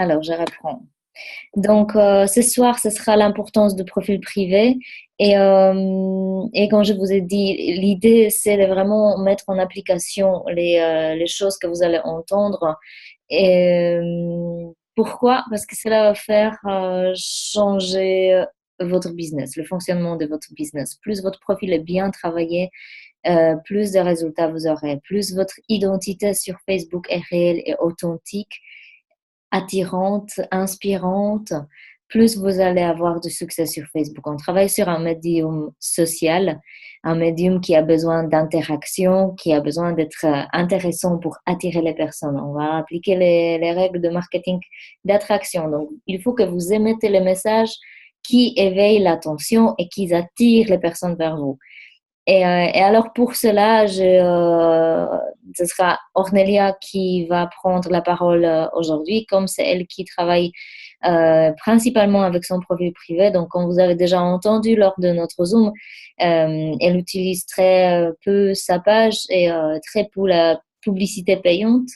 Alors, je reprends. Donc, ce soir, ce sera l'importance du profil privé. Et comme je vous ai dit, l'idée, c'est de vraiment mettre en application les choses que vous allez entendre. Pourquoi? Parce que cela va faire changer votre business, le fonctionnement de votre business. Plus votre profil est bien travaillé, plus de résultats vous aurez, plus votre identité sur Facebook est réelle et authentique, attirante, inspirante, plus vous allez avoir du succès sur Facebook. On travaille sur un médium social, un médium qui a besoin d'interaction, qui a besoin d'être intéressant pour attirer les personnes. On va appliquer les règles de marketing d'attraction. Donc, il faut que vous émettez les messages qui éveillent l'attention et qui attirent les personnes vers vous. Et alors pour cela, ce sera Ornelia qui va prendre la parole aujourd'hui, comme c'est elle qui travaille principalement avec son profil privé. Donc, comme vous avez déjà entendu lors de notre Zoom, elle utilise très peu sa page et très peu la publicité payante.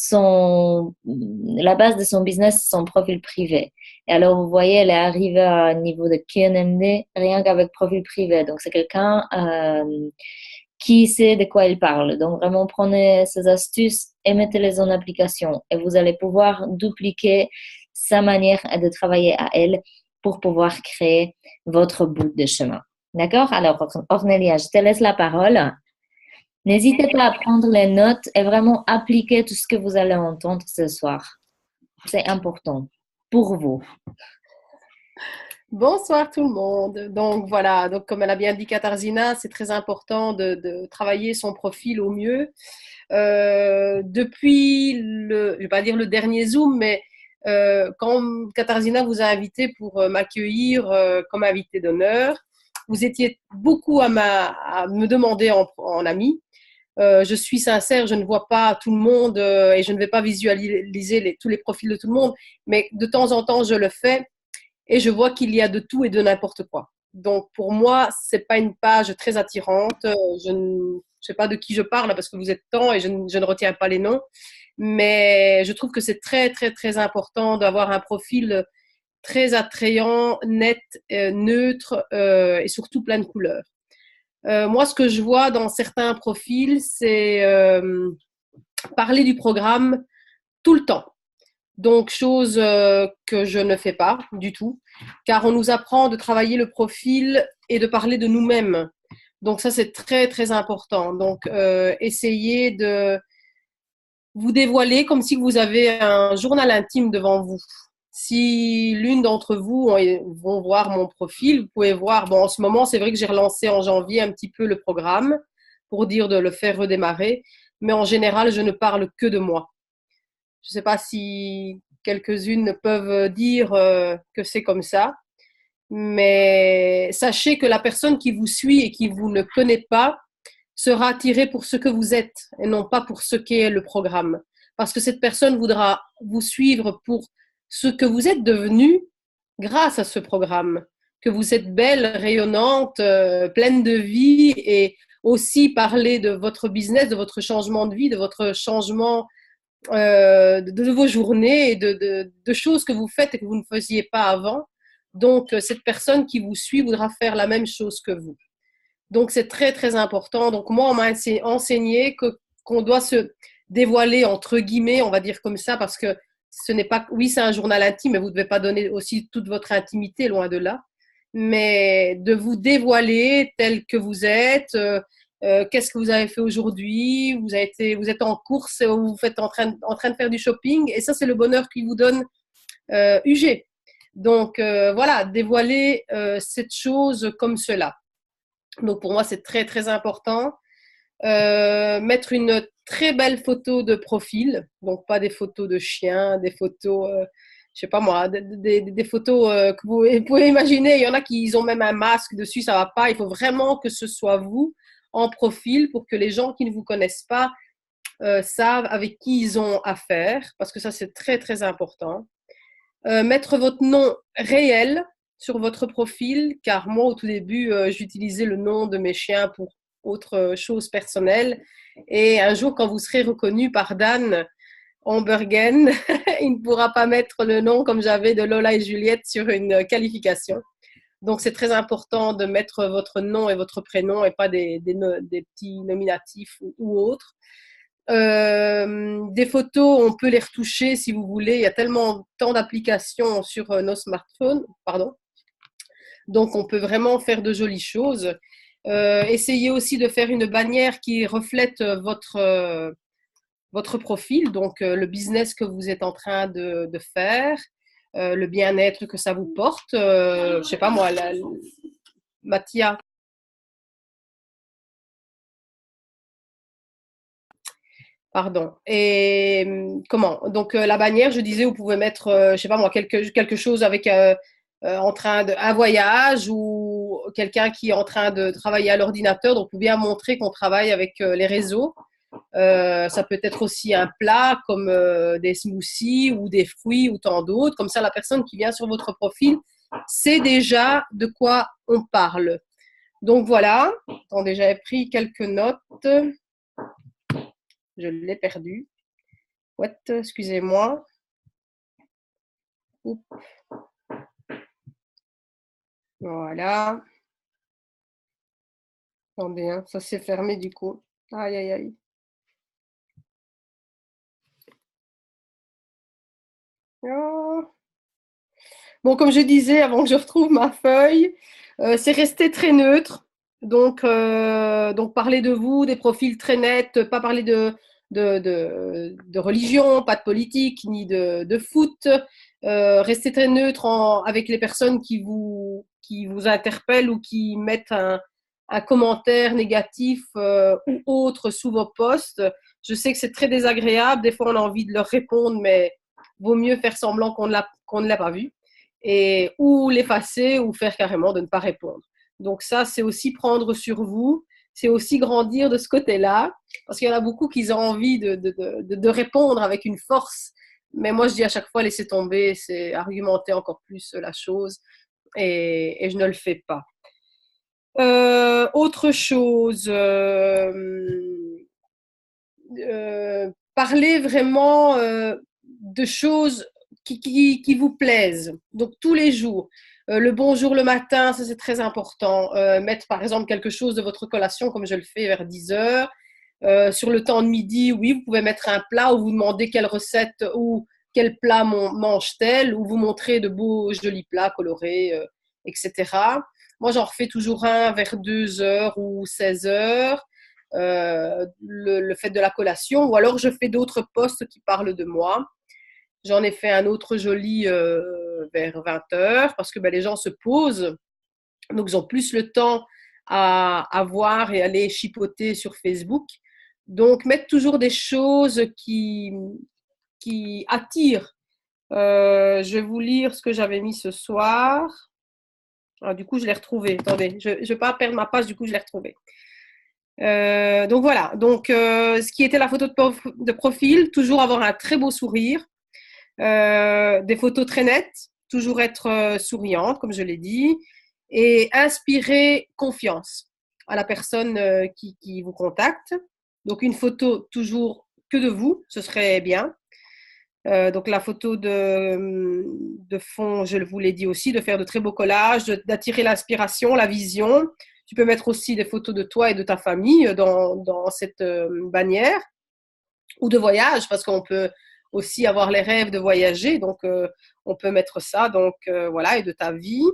La base de son business, c'est son profil privé. Et alors, vous voyez, elle est arrivée à un niveau de QNMD rien qu'avec profil privé. Donc, c'est quelqu'un qui sait de quoi il parle. Donc, vraiment, prenez ces astuces et mettez-les en application. Et vous allez pouvoir dupliquer sa manière de travailler à elle pour pouvoir créer votre bout de chemin. D'accord? Alors, Ornelia, je te laisse la parole. N'hésitez pas à prendre les notes et vraiment appliquer tout ce que vous allez entendre ce soir. C'est important pour vous. Bonsoir tout le monde. Donc voilà, donc comme elle a bien dit Katarzyna, c'est très important de travailler son profil au mieux. Depuis je vais pas dire le dernier Zoom, mais quand Katarzyna vous a invité pour m'accueillir comme invité d'honneur, vous étiez beaucoup à me demander en ami. Je suis sincère, je ne vois pas tout le monde et je ne vais pas visualiser tous les profils de tout le monde, mais de temps en temps, je le fais et je vois qu'il y a de tout et de n'importe quoi. Donc, pour moi, c'est pas une page très attirante. Je ne sais pas de qui je parle parce que vous êtes tant et je ne retiens pas les noms. Mais je trouve que c'est très, très, très important d'avoir un profil très attrayant, net, neutre et surtout plein de couleurs. Moi, ce que je vois dans certains profils, c'est parler du programme tout le temps. Donc, chose que je ne fais pas du tout, car on nous apprend de travailler le profil et de parler de nous-mêmes. Donc, ça, c'est très, très important. Donc, essayez de vous dévoiler comme si vous avez un journal intime devant vous. Si l'une d'entre vous vont voir mon profil, vous pouvez voir, bon, en ce moment, c'est vrai que j'ai relancé en janvier un petit peu le programme pour dire de le faire redémarrer, mais en général, je ne parle que de moi. Je ne sais pas si quelques-unes peuvent dire que c'est comme ça, mais sachez que la personne qui vous suit et qui vous ne connaît pas sera attirée pour ce que vous êtes et non pas pour ce qu'est le programme. Parce que cette personne voudra vous suivre pour ce que vous êtes devenu grâce à ce programme, que vous êtes belle, rayonnante, pleine de vie et aussi parler de votre business, de votre changement de vie, de votre changement de vos journées et de choses que vous faites et que vous ne faisiez pas avant. Donc, cette personne qui vous suit voudra faire la même chose que vous. Donc, c'est très, très important. Donc, moi, on m'a enseigné qu'on doit se dévoiler, entre guillemets, on va dire comme ça, parce que ce n'est pas, oui, c'est un journal intime, mais vous ne devez pas donner aussi toute votre intimité, loin de là. Mais de vous dévoiler tel que vous êtes, qu'est-ce que vous avez fait aujourd'hui, vous êtes en course ou vous êtes en train de faire du shopping, et ça, c'est le bonheur qui vous donne UG. Donc, voilà, dévoiler cette chose comme cela. Donc, pour moi, c'est très, très important. Mettre une très belle photo de profil, donc pas des photos de chiens, des photos, je sais pas moi, des photos que vous pouvez imaginer. Il y en a qui ont même un masque dessus, ça va pas. Il faut vraiment que ce soit vous en profil pour que les gens qui ne vous connaissent pas savent avec qui ils ont affaire, parce que ça, c'est très, très important. Mettre votre nom réel sur votre profil, car moi, au tout début, j'utilisais le nom de mes chiens pour autre chose personnelle. Et un jour, quand vous serez reconnu par Dan, Hamburgen, il ne pourra pas mettre le nom comme j'avais de Lola et Juliette sur une qualification. Donc, c'est très important de mettre votre nom et votre prénom et pas des petits nominatifs ou autres. Des photos, on peut les retoucher si vous voulez. Il y a tellement tant d'applications sur nos smartphones, pardon. Donc, on peut vraiment faire de jolies choses. Essayez aussi de faire une bannière qui reflète votre profil, donc le business que vous êtes en train de faire, le bien-être que ça vous porte. Je sais pas moi, Mathia. Pardon. Et comment? Donc la bannière, je disais, vous pouvez mettre, je sais pas moi, quelque chose avec un voyage ou quelqu'un qui est en train de travailler à l'ordinateur. Donc, pour bien montrer qu'on travaille avec les réseaux. Ça peut être aussi un plat comme des smoothies ou des fruits ou tant d'autres. Comme ça, la personne qui vient sur votre profil sait déjà de quoi on parle. Donc voilà. Attendez, j'avais pris quelques notes. Je l'ai perdu. What? Excusez-moi. Oups. Voilà. Attendez, hein, ça s'est fermé du coup. Aïe, aïe, aïe. Oh. Bon, comme je disais, avant que je retrouve ma feuille, c'est rester très neutre. Donc, parler de vous, des profils très nets, pas parler de religion, pas de politique, ni de foot. Rester très neutre avec les personnes qui vous interpellent ou qui mettent un commentaire négatif ou autre sous vos posts. Je sais que c'est très désagréable. Des fois, on a envie de leur répondre, mais vaut mieux faire semblant qu'on ne l'a pas vu. Ou l'effacer ou faire carrément de ne pas répondre. Donc ça, c'est aussi prendre sur vous, c'est aussi grandir de ce côté-là, parce qu'il y en a beaucoup qui ont envie de répondre avec une force, mais moi je dis à chaque fois, laissez tomber, c'est argumenter encore plus la chose, et je ne le fais pas. Autre chose, parler vraiment de choses qui vous plaisent. Donc tous les jours. Le bonjour le matin, ça c'est très important. Mettre par exemple quelque chose de votre collation, comme je le fais vers 10 heures. Sur le temps de midi, oui, vous pouvez mettre un plat ou vous demander quelle recette ou quel plat mange-t-elle, ou vous montrer de beaux jolis plats colorés, etc. Moi, j'en refais toujours un vers 2 heures ou 16 heures. Le fait de la collation, ou alors je fais d'autres posts qui parlent de moi. J'en ai fait un autre joli vers 20 heures parce que les gens se posent, donc ils ont plus le temps à voir et aller chipoter sur Facebook. Donc mettre toujours des choses qui attirent. Je vais vous lire ce que j'avais mis ce soir. Ah, du coup, je l'ai retrouvé. Attendez, je ne vais pas perdre ma page, du coup, je l'ai retrouvé. Donc voilà, donc ce qui était la photo de profil, toujours avoir un très beau sourire, des photos très nettes, toujours être souriante, comme je l'ai dit, et inspirer confiance à la personne qui vous contacte. Donc une photo toujours que de vous, ce serait bien. Donc la photo de fond, je vous l'ai dit aussi, de faire de très beaux collages, d'attirer l'inspiration, la vision. Tu peux mettre aussi des photos de toi et de ta famille dans cette bannière, ou de voyage, parce qu'on peut aussi avoir les rêves de voyager, donc on peut mettre ça, donc voilà, et de ta vie.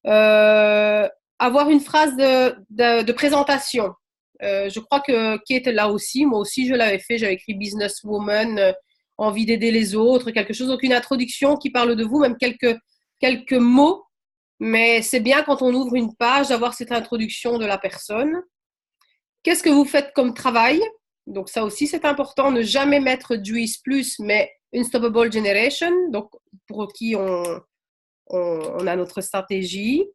Avoir une phrase de présentation. Je crois que Kate est là aussi, moi aussi je l'avais fait, j'avais écrit businesswoman, envie d'aider les autres, quelque chose, donc une introduction qui parle de vous, même quelques mots, mais c'est bien quand on ouvre une page d'avoir cette introduction de la personne. Qu'est-ce que vous faites comme travail? Donc ça aussi c'est important, ne jamais mettre Juice Plus, mais Unstoppable Generation, donc pour qui on a notre stratégie.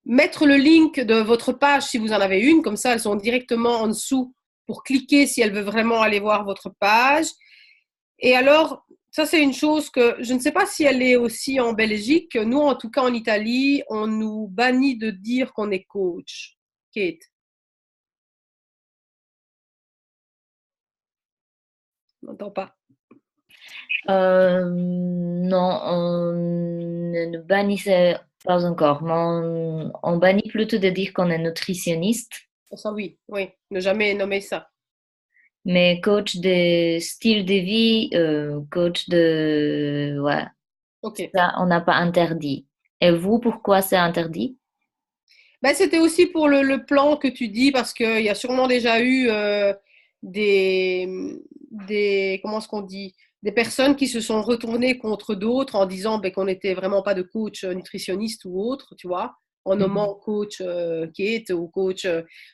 Mettre le link de votre page si vous en avez une, comme ça elles sont directement en dessous pour cliquer si elles veulent vraiment aller voir votre page. Et alors, ça c'est une chose que je ne sais pas si elle est aussi en Belgique. Nous, en tout cas en Italie, on nous bannit de dire qu'on est coach. Kate? On n'entend pas. Non, on ne bannissait pas encore, mais on bannit plutôt de dire qu'on est nutritionniste, Ça, oui, oui, ne jamais nommer ça. mais coach de style de vie, coach de... Ouais, Ok. ça, on n'a pas interdit. Et vous, pourquoi c'est interdit? Ben, c'était aussi pour le plan que tu dis, parce qu'il y a sûrement déjà eu des, comment est-ce qu'on dit, des personnes qui se sont retournées contre d'autres en disant ben, qu'on n'était vraiment pas de coach nutritionniste ou autre, tu vois, en Mhm. nommant coach Kate ou coach.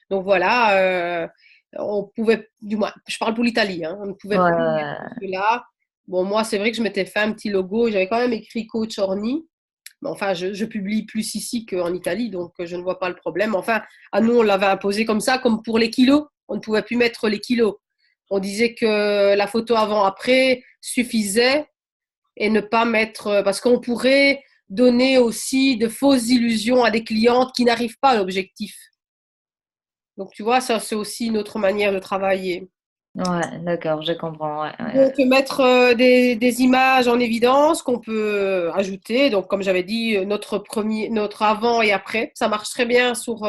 Donc voilà, on pouvait, du moins, je parle pour l'Italie, hein, on ne pouvait plus mettre Ouais, cela. Bon, moi, c'est vrai que je m'étais fait un petit logo, j'avais quand même écrit coach Orni. Mais enfin, je publie plus ici qu'en Italie, donc je ne vois pas le problème. Enfin, à nous, on l'avait imposé comme ça, comme pour les kilos. On ne pouvait plus mettre les kilos. On disait que la photo avant-après suffisait et ne pas mettre, parce qu'on pourrait donner aussi de fausses illusions à des clientes qui n'arrivent pas à l'objectif. Donc, tu vois, ça, c'est aussi une autre manière de travailler. ouais, d'accord, je comprends. Ouais, ouais, ouais. Donc, mettre des images en évidence qu'on peut ajouter. Donc, comme j'avais dit, notre avant et après, ça marche très bien sur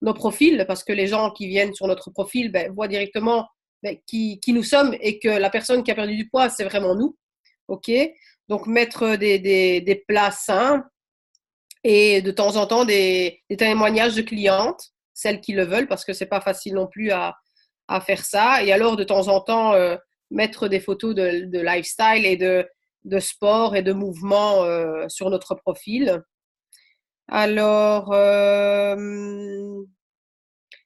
nos profils parce que les gens qui viennent sur notre profil ben, voient directement ben, qui nous sommes et que la personne qui a perdu du poids, c'est vraiment nous. OK? Donc, mettre des plats sains et de temps en temps des témoignages de clientes, celles qui le veulent, parce que c'est pas facile non plus à faire ça. Et alors, de temps en temps, mettre des photos de lifestyle et de sport et de mouvement sur notre profil. Alors,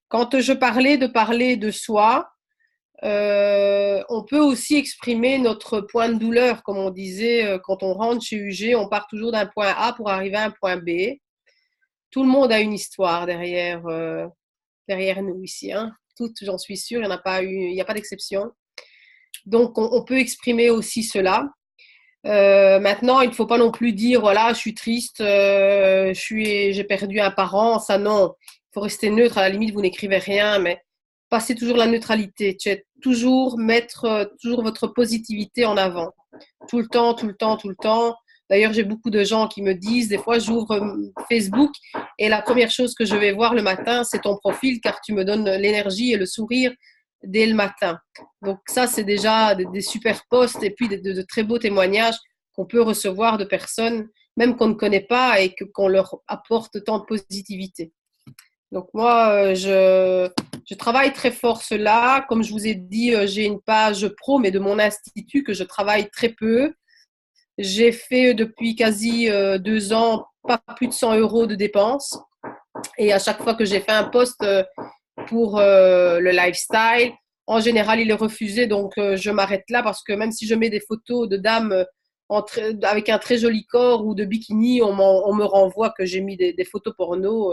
quand je parlais de parler de soi, on peut aussi exprimer notre point de douleur, comme on disait, quand on rentre chez UG, on part toujours d'un point A pour arriver à un point B. Tout le monde a une histoire derrière nous ici. Hein. Toutes, j'en suis sûre, il n'y en a pas eu, il n'y a pas d'exception. Donc, on peut exprimer aussi cela. Maintenant, il ne faut pas non plus dire, voilà, je suis triste, j'ai perdu un parent. Ça, non. Il faut rester neutre. À la limite, vous n'écrivez rien, mais passez toujours la neutralité. Toujours mettre toujours votre positivité en avant. Tout le temps, tout le temps, tout le temps. D'ailleurs, j'ai beaucoup de gens qui me disent, des fois, j'ouvre Facebook et la première chose que je vais voir le matin, c'est ton profil car tu me donnes l'énergie et le sourire dès le matin. Donc ça, c'est déjà des super posts et puis de très beaux témoignages qu'on peut recevoir de personnes, même qu'on ne connaît pas et qu'on leur apporte tant de positivité. Donc moi, je travaille très fort cela. Comme je vous ai dit, j'ai une page pro, mais de mon institut que je travaille très peu. J'ai fait depuis quasi 2 ans pas plus de 100 euros de dépenses. Et à chaque fois que j'ai fait un post pour le lifestyle, en général, il est refusé. Donc, je m'arrête là parce que même si je mets des photos de dames avec un très joli corps ou de bikini, on me renvoie que j'ai mis des photos porno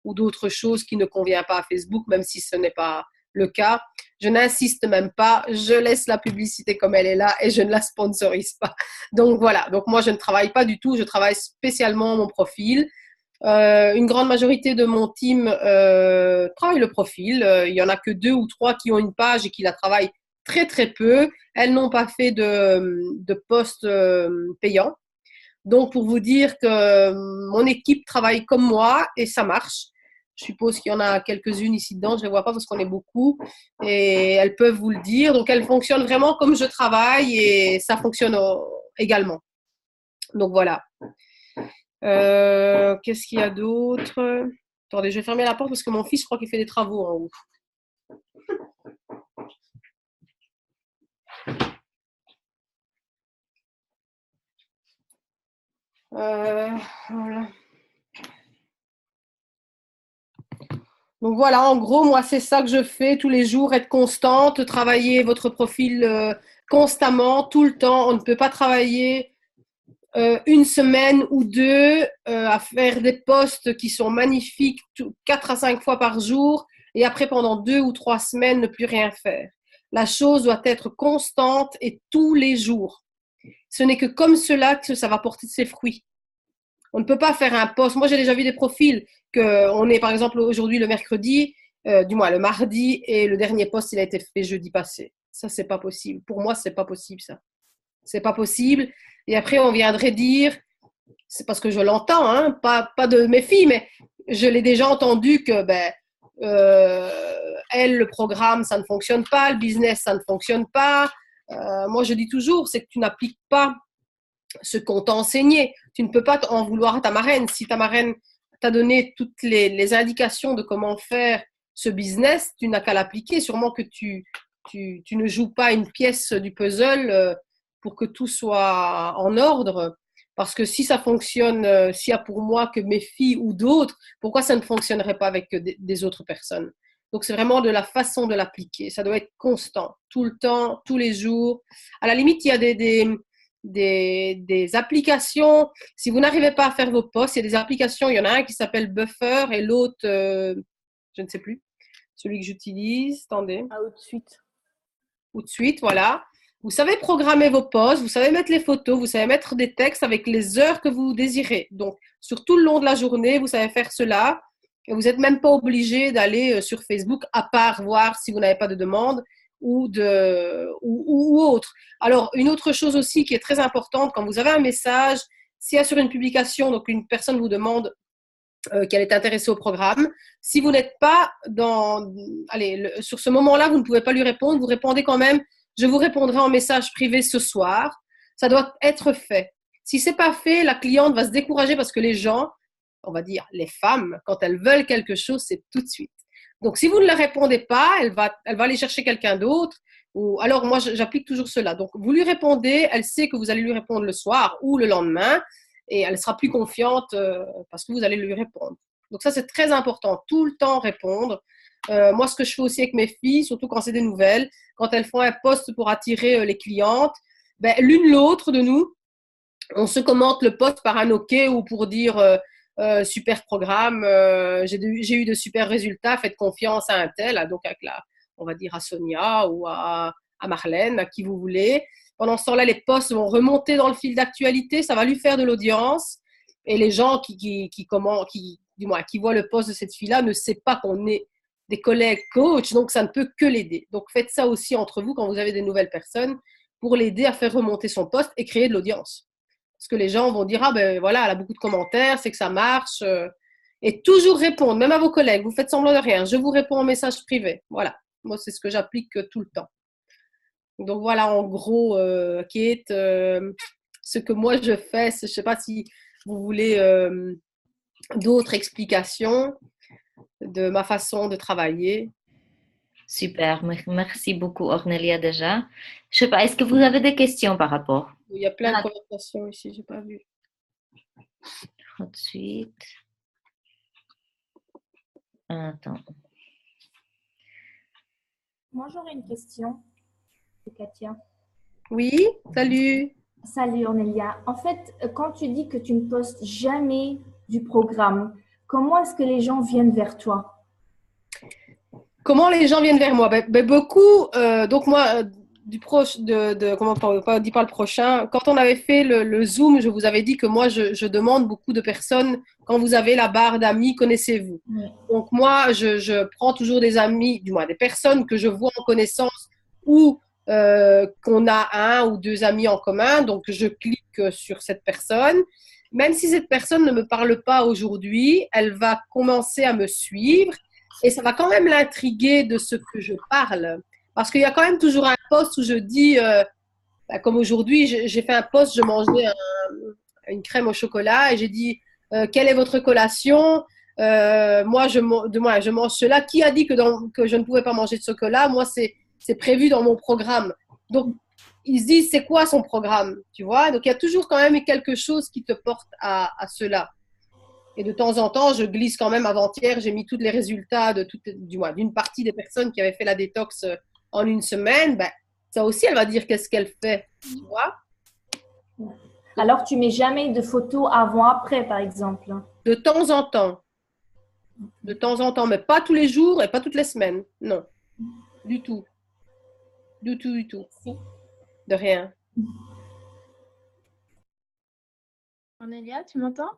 ou d'autres choses qui ne conviennent pas à Facebook, même si ce n'est pas le cas. Je n'insiste même pas, je laisse la publicité comme elle est là et je ne la sponsorise pas. Donc voilà, donc moi je ne travaille pas du tout, je travaille spécialement mon profil. Une grande majorité de mon team travaille le profil. Il y en a que 2 ou 3 qui ont une page et qui la travaillent très très peu. Elles n'ont pas fait de poste payant. Donc pour vous dire que mon équipe travaille comme moi et ça marche. Je suppose qu'il y en a quelques-unes ici dedans, je ne les vois pas parce qu'on est beaucoup et elles peuvent vous le dire. Donc elles fonctionnent vraiment comme je travaille et ça fonctionne également. Donc voilà. Qu'est-ce qu'il y a d'autre? Attendez, je vais fermer la porte parce que mon fils, je crois qu'il fait des travaux en haut. Voilà. Donc voilà, en gros, moi, c'est ça que je fais tous les jours, être constante, travailler votre profil constamment, tout le temps. On ne peut pas travailler une semaine ou deux à faire des posts qui sont magnifiques 4 à 5 fois par jour et après pendant 2 ou 3 semaines ne plus rien faire. La chose doit être constante et tous les jours. Ce n'est que comme cela que ça va porter ses fruits. On ne peut pas faire un post. Moi, j'ai déjà vu des profils que on est par exemple aujourd'hui le mercredi, du moins le mardi et le dernier post il a été fait jeudi passé. Ça c'est pas possible. Pour moi, c'est pas possible ça. c'est pas possible. Et après, on viendrait dire, c'est parce que je l'entends, hein, pas de mes filles, mais je l'ai déjà entendu que, euh, elle, le programme, ça ne fonctionne pas, le business, ça ne fonctionne pas. Moi, je dis toujours, c'est que tu n'appliques pas ce qu'on t'a enseigné. Tu ne peux pas en vouloir à ta marraine. Si ta marraine t'a donné toutes les indications de comment faire ce business, tu n'as qu'à l'appliquer. Sûrement que tu ne joues pas une pièce du puzzle pour que tout soit en ordre. Parce que si ça fonctionne, s'il y a pour moi que mes filles ou d'autres, pourquoi ça ne fonctionnerait pas avec des autres personnes? Donc, c'est vraiment de la façon de l'appliquer. Ça doit être constant, tout le temps, tous les jours. À la limite, il y a des applications. Si vous n'arrivez pas à faire vos posts, il y a des applications. Il y en a un qui s'appelle Buffer et l'autre, je ne sais plus, celui que j'utilise. Attendez. Outsuite. Outsuite, voilà. Vous savez programmer vos posts, vous savez mettre les photos, vous savez mettre des textes avec les heures que vous désirez. Donc, sur tout le long de la journée, vous savez faire cela. Et vous n'êtes même pas obligé d'aller sur Facebook, à part voir si vous n'avez pas de demande ou autre. Alors, une autre chose aussi qui est très importante, quand vous avez un message, s'il y a sur une publication, donc une personne vous demande qu'elle est intéressée au programme, si vous n'êtes pas sur ce moment-là, vous ne pouvez pas lui répondre, vous répondez quand même, je vous répondrai en message privé ce soir. Ça doit être fait. Si c'est pas fait, la cliente va se décourager parce que les gens, on va dire les femmes, quand elles veulent quelque chose, c'est tout de suite. Donc, si vous ne la répondez pas, elle va aller chercher quelqu'un d'autre. Ou alors, moi, j'applique toujours cela. Donc, vous lui répondez, elle sait que vous allez lui répondre le soir ou le lendemain, et elle sera plus confiante parce que vous allez lui répondre. Donc, ça, c'est très important. Tout le temps répondre. Moi, ce que je fais aussi avec mes filles, surtout quand c'est des nouvelles, quand elles font un post pour attirer les clientes, l'une l'autre de nous, on se commente le post par un OK ou pour dire super programme, j'ai eu de super résultats, faites confiance à un tel, donc avec on va dire à Sonia ou à Marlène, à qui vous voulez. Pendant ce temps-là, les posts vont remonter dans le fil d'actualité, ça va lui faire de l'audience. Et les gens qui voient le post de cette fille-là ne savent pas qu'on est des collègues coach, donc ça ne peut que l'aider. Donc faites ça aussi entre vous quand vous avez des nouvelles personnes pour l'aider à faire remonter son post et créer de l'audience. Parce que les gens vont dire, ah ben voilà, elle a beaucoup de commentaires, c'est que ça marche. Et toujours répondre, même à vos collègues, vous faites semblant de rien. Je vous réponds en message privé. Voilà, moi c'est ce que j'applique tout le temps. Donc voilà, en gros, Kate, ce que moi je fais, je ne sais pas si vous voulez d'autres explications de ma façon de travailler. Super, merci beaucoup Ornelia déjà. Je sais pas, est-ce que vous avez des questions par rapport? Il y a plein de conversations ici, je n'ai pas vu. Tout de suite. Attends. Moi, j'aurais une question. C'est Katia. Oui, salut. Salut Ornelia. En fait, quand tu dis que tu ne postes jamais du programme, comment est-ce que les gens viennent vers toi? Comment les gens viennent vers moi? Beaucoup. Donc moi, comment on dit pas le prochain. Quand on avait fait le Zoom, je vous avais dit que moi, je demande beaucoup de personnes. Quand vous avez la barre d'amis, connaissez-vous? Oui. Donc moi, je prends toujours des amis, du moins des personnes que je vois en connaissance ou qu'on a un ou deux amis en commun. Donc je clique sur cette personne. Même si cette personne ne me parle pas aujourd'hui, elle va commencer à me suivre. Et ça va quand même l'intriguer de ce que je parle. Parce qu'il y a quand même toujours un post où je dis, comme aujourd'hui, j'ai fait un post, je mangeais une crème au chocolat et j'ai dit, quelle est votre collation? Moi, je mange cela. Qui a dit que je ne pouvais pas manger de chocolat? Moi, c'est prévu dans mon programme. Donc, ils se disent, c'est quoi son programme? Tu vois? Donc, il y a toujours quand même quelque chose qui te porte à cela. Et de temps en temps, je glisse quand même. Avant-hier, j'ai mis tous les résultats d'une partie des personnes qui avaient fait la détox en une semaine. Ça aussi, elle va dire qu'est-ce qu'elle fait. Tu vois? Alors, tu mets jamais de photos avant-après, par exemple? De temps en temps. De temps en temps, mais pas tous les jours et pas toutes les semaines. Non, du tout. Du tout, du tout. Merci. De rien. Ornelia, tu m'entends?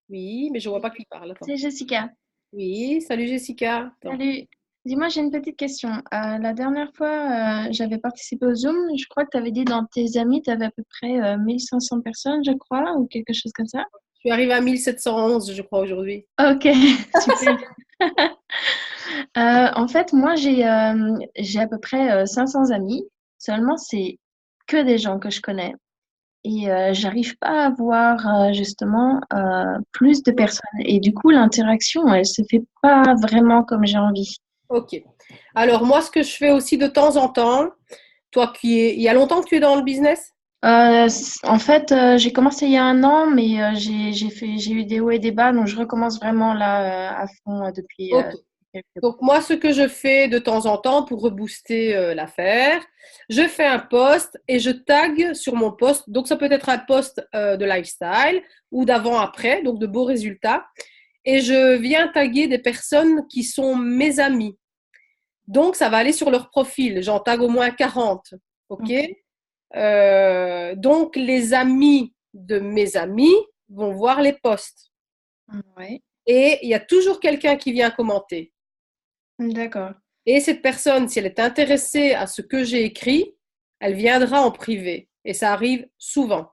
Oui, mais je ne vois pas qui parle. Attends. C'est Jessica. Oui, salut Jessica. Attends. Salut. Dis-moi, j'ai une petite question. La dernière fois, j'avais participé au Zoom. Je crois que tu avais dit dans tes amis, tu avais à peu près 1500 personnes, je crois, ou quelque chose comme ça. Je suis arrivée à 1711, je crois, aujourd'hui. Ok, super. En fait, moi, j'ai à peu près 500 amis. Seulement, c'est que des gens que je connais. Et j'arrive pas à voir justement plus de personnes. Et du coup, l'interaction, elle se fait pas vraiment comme j'ai envie. Ok. Alors, moi, ce que je fais aussi de temps en temps, toi il y a longtemps que tu es dans le business? En fait, j'ai commencé il y a un an, mais j'ai eu des hauts et des bas, donc je recommence vraiment là à fond depuis Ok. quelques Donc, moi, ce que je fais de temps en temps pour rebooster l'affaire, je fais un post et je tag sur mon post. Donc, ça peut être un post de lifestyle ou d'avant-après, donc de beaux résultats. Et je viens taguer des personnes qui sont mes amis. Donc, ça va aller sur leur profil. J'en tag au moins 40. OK? Ok. Donc, les amis de mes amis vont voir les posts. Ouais, Et il y a toujours quelqu'un qui vient commenter. d'accord. Et cette personne, si elle est intéressée à ce que j'ai écrit, elle viendra en privé. Et ça arrive souvent,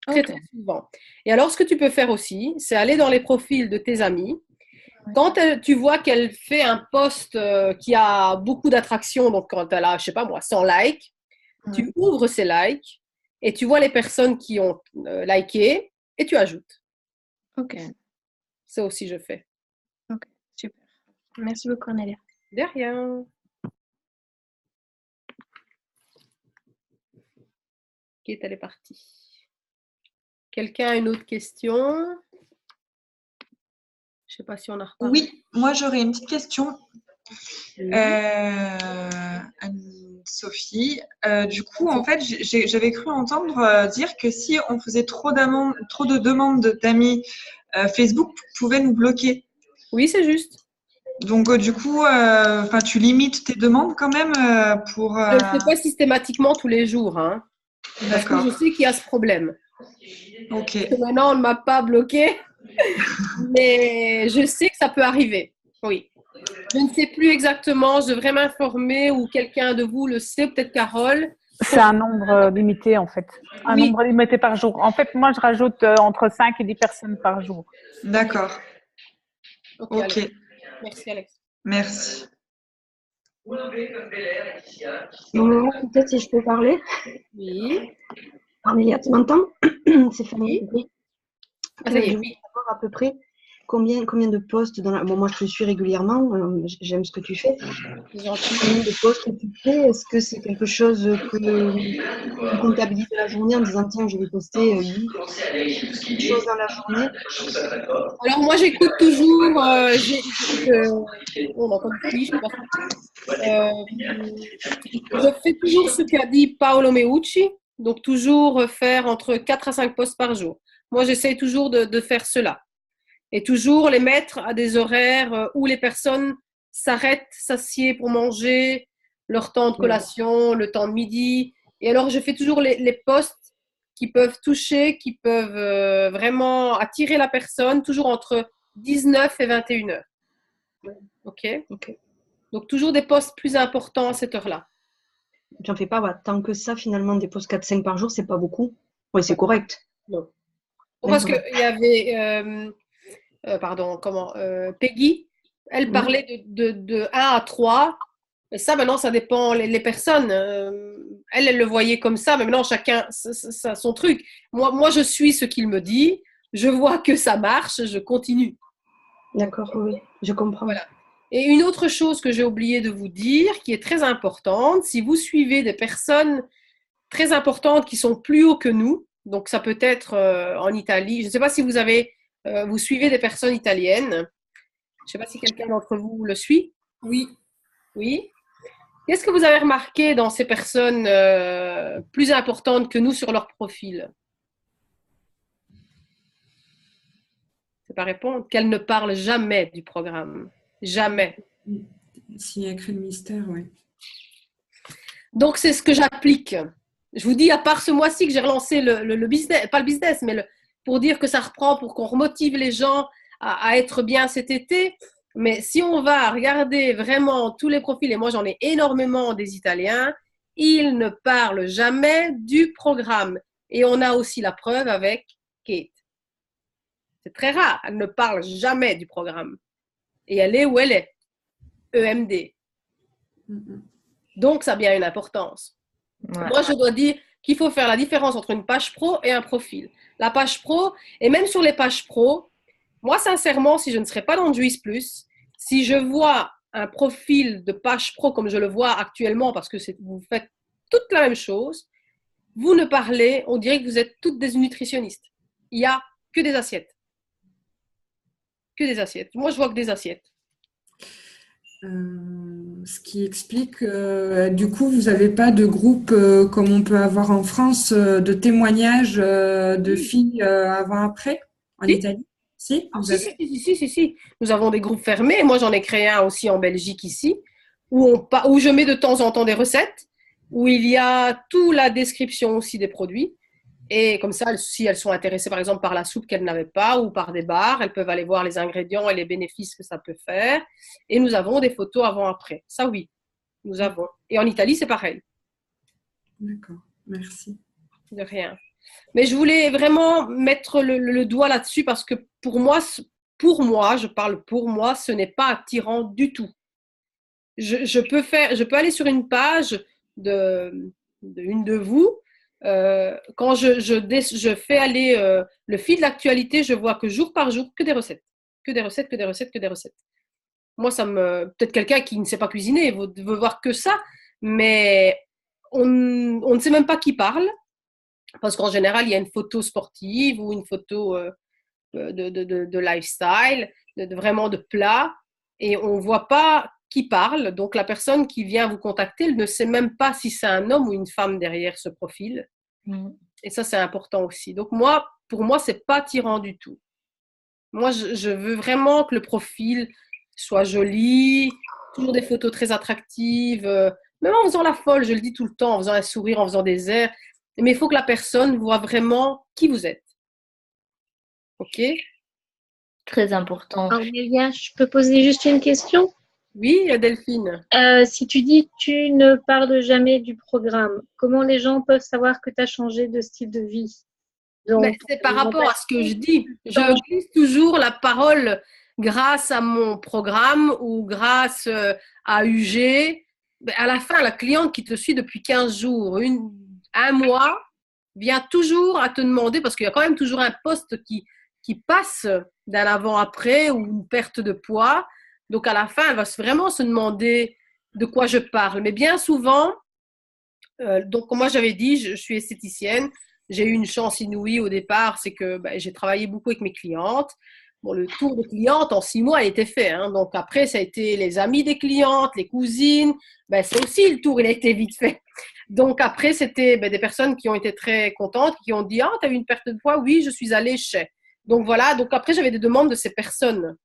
très, Ok. très souvent. Et alors, ce que tu peux faire aussi, c'est aller dans les profils de tes amis. Ouais. Quand tu vois qu'elle fait un post qui a beaucoup d'attraction, donc quand elle a, je sais pas moi, 100 likes, Ouais. tu ouvres ces likes et tu vois les personnes qui ont liké et tu ajoutes. Ok. Ça aussi, je fais. Ok. Super. Merci beaucoup, Cornelia. De rien. Ok, elle est partie. Quelqu'un a une autre question? Je sais pas si on a reparlé. Oui, moi j'aurais une petite question, Oui. Anne-Sophie. Du coup, en fait, j'avais cru entendre dire que si on faisait trop de demandes d'amis, Facebook pouvait nous bloquer. Oui, c'est juste. Donc, du coup, tu limites tes demandes quand même pour. Je ne le fais pas systématiquement tous les jours, hein, parce que je D'accord. sais qu'il y a ce problème. Ok. Maintenant, on ne m'a pas bloqué, mais je sais que ça peut arriver. Oui. Je ne sais plus exactement, je devrais m'informer ou quelqu'un de vous le sait, peut-être Carole. C'est un nombre limité, en fait. Un Oui. nombre limité par jour. En fait, moi, je rajoute entre 5 et 10 personnes par jour. D'accord. Ok, Ok. Alex. Merci, Alex. Merci. Bon, peut-être si je peux parler. Oui. Armélia, tu m'entends? C'est Fanny. Oui. Oui. Ah, ça y Je est, voulais oui. savoir à peu près combien de postes dans la... Bon, moi, je te suis régulièrement. J'aime ce que tu fais. C'est gentil. Combien de postes tu fais? Est-ce que c'est quelque chose que tu comptabilises la journée en disant, tiens, je vais poster 8 choses dans la journée? Alors, moi, j'écoute toujours. On entend du bruit, je sais pas. Je fais toujours ce qu'a dit Paolo Meucci, donc toujours faire entre 4 à 5 postes par jour. Moi, j'essaye toujours de faire cela et toujours les mettre à des horaires où les personnes s'arrêtent, s'assiedent pour manger, leur temps de collation, le temps de midi. Et alors, je fais toujours les postes qui peuvent toucher, qui peuvent vraiment attirer la personne, toujours entre 19 et 21 heures. OK? Ok. Donc, toujours des postes plus importants à cette heure-là. J'en fais pas, ouais. Tant que ça, finalement, des postes 4-5 par jour, c'est pas beaucoup. Oui, c'est correct. Non. Parce D'accord. qu'il y avait, Peggy, elle Oui. parlait de 1 à 3. Et ça, maintenant, ça dépend les personnes. Elle le voyait comme ça, mais maintenant, chacun son truc. Moi, je suis ce qu'il me dit. Je vois que ça marche, je continue. D'accord, oui, je comprends. Voilà. Et une autre chose que j'ai oublié de vous dire, qui est très importante, si vous suivez des personnes très importantes qui sont plus haut que nous, donc ça peut être en Italie, je ne sais pas si vous suivez des personnes italiennes, je ne sais pas si quelqu'un d'entre vous le suit. Oui. Oui. Qu'est-ce que vous avez remarqué dans ces personnes plus importantes que nous sur leur profil? C'est pas répondre. Qu'elles ne parlent jamais du programme. Jamais. S'il y a écrit le mystère, oui. Donc, c'est ce que j'applique. Je vous dis, à part ce mois-ci que j'ai relancé le business, pas le business, mais pour dire que ça reprend, pour qu'on remotive les gens à être bien cet été, Mais si on va regarder vraiment tous les profils, et moi j'en ai énormément des Italiens, ils ne parlent jamais du programme. Et on a aussi la preuve avec Kate. C'est très rare, elle ne parle jamais du programme. Et elle est où elle est, EMD. Donc ça a bien une importance. Ouais. Moi, je dois dire qu'il faut faire la différence entre une page pro et un profil. La page pro, et même sur les pages pro, moi, sincèrement, si je ne serais pas dans Juice Plus, si je vois un profil de page pro comme je le vois actuellement, parce que vous faites toute la même chose, vous ne parlez, on dirait que vous êtes toutes des nutritionnistes. Il n'y a que des assiettes. Que des assiettes. Moi, je vois que des assiettes. Ce qui explique, du coup, vous n'avez pas de groupe comme on peut avoir en France, de témoignages de filles avant-après en Si. Italie? Si, vous avez... Si. Nous avons des groupes fermés. Moi, j'en ai créé un aussi en Belgique ici, où je mets de temps en temps des recettes, où il y a toute la description aussi des produits. Et comme ça, si elles sont intéressées, par exemple, par la soupe qu'elles n'avaient pas ou par des bars, elles peuvent aller voir les ingrédients et les bénéfices que ça peut faire. Et nous avons des photos avant-après. Ça, oui, nous avons. Et en Italie, c'est pareil. D'accord, merci. De rien. Mais je voulais vraiment mettre le doigt là-dessus parce que pour moi, je parle pour moi, ce n'est pas attirant du tout. Je peux aller sur une page une de vous. Quand je fais aller le fil de l'actualité, je vois que jour par jour, que des recettes. Que des recettes, que des recettes, que des recettes. Moi, peut-être quelqu'un qui ne sait pas cuisiner veut voir que ça, mais on ne sait même pas qui parle. Parce qu'en général, il y a une photo sportive ou une photo de lifestyle, vraiment de plat, et on ne voit pas qui parle. Donc, la personne qui vient vous contacter, elle ne sait même pas si c'est un homme ou une femme derrière ce profil. Et ça, c'est important aussi. Donc, pour moi, ce n'est pas attirant du tout. Moi, je veux vraiment que le profil soit joli, toujours des photos très attractives, même en faisant la folle, je le dis tout le temps, en faisant un sourire, en faisant des airs. Mais il faut que la personne voit vraiment qui vous êtes. OK? Très important. Aurélia, je peux poser juste une question? Oui, Delphine. Si tu dis tu ne parles jamais du programme, comment les gens peuvent savoir que tu as changé de style de vie? Mais c'est par rapport à ce que je dis. Je glisse toujours la parole grâce à mon programme ou grâce à UG. Mais à la fin, la cliente qui te suit depuis 15 jours, un mois, vient toujours à te demander, parce qu'il y a quand même toujours un poste qui passe d'un avant-après ou une perte de poids. Donc à la fin, elle va vraiment se demander de quoi je parle. Mais bien souvent, donc comme moi j'avais dit, je suis esthéticienne. J'ai eu une chance inouïe au départ, c'est que j'ai travaillé beaucoup avec mes clientes. Bon, le tour des clientes en 6 mois, il était fait. Hein. Donc après, ça a été les amis des clientes, les cousines. C'est aussi le tour, il a été vite fait. Donc après, c'était des personnes qui ont été très contentes, qui ont dit « Ah, tu as eu une perte de poids? Oui, je suis allée chez. » Donc voilà, donc après, j'avais des demandes de ces personnes.